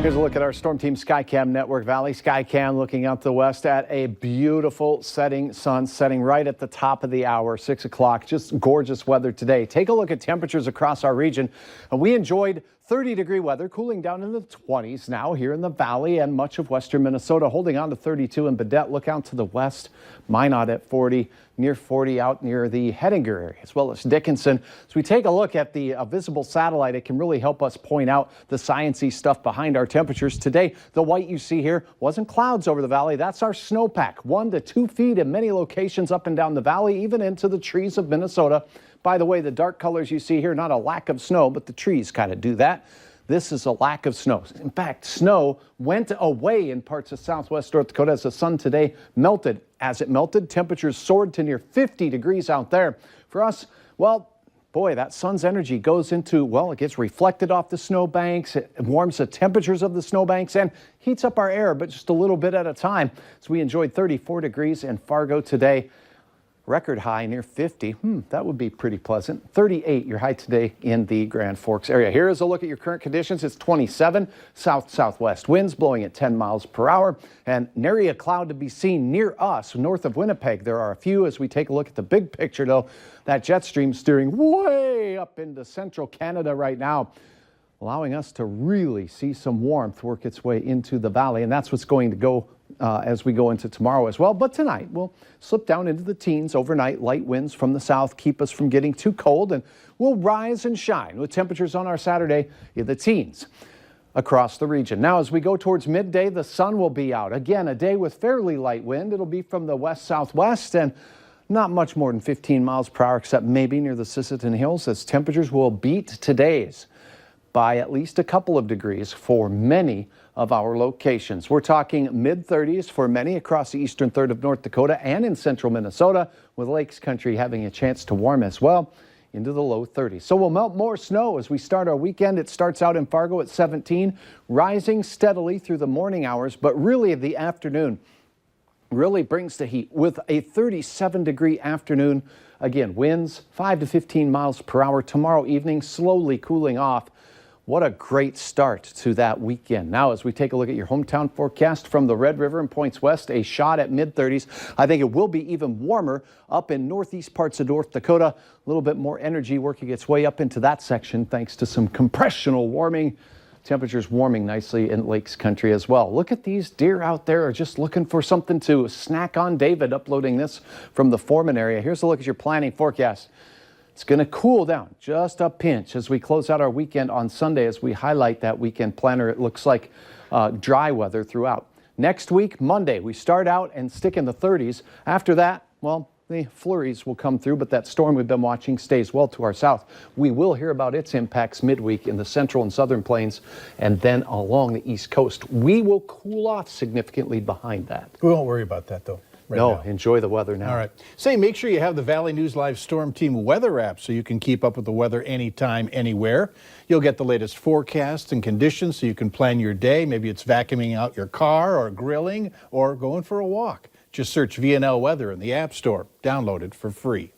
Here's a look at our Storm Team Skycam Network Valley. Skycam looking out the west at a beautiful setting sun, setting right at the top of the hour, 6 o'clock. Just gorgeous weather today. Take a look at temperatures across our region. And we enjoyed 30-degree weather, cooling down in the 20s now here in the valley and much of western Minnesota, holding on to 32 in Badette. Look out to the west, Minot at 40, near 40 out near the Hettinger area, as well as Dickinson. As we take a look at the visible satellite, it can really help us point out the science-y stuff behind our temperatures. Today, the white you see here wasn't clouds over the valley. That's our snowpack, 1 to 2 feet in many locations up and down the valley, even into the trees of Minnesota. By the way, the dark colors you see here, not a lack of snow, but the trees kind of do that. This is a lack of snow. In fact, snow went away in parts of southwest North Dakota as the sun today melted. As it melted, temperatures soared to near 50 degrees out there. For us, well, boy, that sun's energy goes into, well, it gets reflected off the snowbanks. It warms the temperatures of the snowbanks and heats up our air, but just a little bit at a time. So we enjoyed 34 degrees in Fargo today. Record high near 50. That would be pretty pleasant. 38, your high today in the Grand Forks area. Here is a look at your current conditions. It's 27, south-southwest winds blowing at 10 miles per hour, and nary a cloud to be seen near us north of Winnipeg. There are a few as we take a look at the big picture, though. That jet stream steering way up into central Canada right now, allowing us to really see some warmth work its way into the valley, and that's what's going to go as we go into tomorrow as well. But tonight we'll slip down into the teens overnight. Light winds from the south keep us from getting too cold, and we'll rise and shine with temperatures on our Saturday in the teens across the region. Now, as we go towards midday, the sun will be out. Again, a day with fairly light wind. It'll be from the west-southwest and not much more than 15 miles per hour, except maybe near the Sisseton Hills, as temperatures will beat today's by at least a couple of degrees for many of our locations. We're talking mid-30s for many across the eastern third of North Dakota and in central Minnesota, with Lakes Country having a chance to warm as well into the low 30s. So we'll melt more snow as we start our weekend. It starts out in Fargo at 17, rising steadily through the morning hours, but really the afternoon really brings the heat with a 37-degree afternoon. Again, winds 5 to 15 miles per hour. Tomorrow evening, slowly cooling off. What a great start to that weekend. Now, as we take a look at your hometown forecast from the Red River and points west, a shot at mid-30s. I think it will be even warmer up in northeast parts of North Dakota. A little bit more energy working its way up into that section thanks to some compressional warming. Temperatures warming nicely in Lakes Country as well. Look at these deer out there are just looking for something to snack on. David uploading this from the Foreman area. Here's a look at your planning forecast. It's going to cool down just a pinch as we close out our weekend on Sunday. As we highlight that weekend planner, it looks like dry weather throughout. Next week, Monday, we start out and stick in the 30s. After that, well, the flurries will come through, but that storm we've been watching stays well to our south. We will hear about its impacts midweek in the central and southern plains and then along the east coast. We will cool off significantly behind that. We won't worry about that, though. No, enjoy the weather now. All right. Say, make sure you have the Valley News Live Storm Team weather app so you can keep up with the weather anytime, anywhere. You'll get the latest forecasts and conditions so you can plan your day. Maybe it's vacuuming out your car or grilling or going for a walk. Just search VNL Weather in the App Store. Download it for free.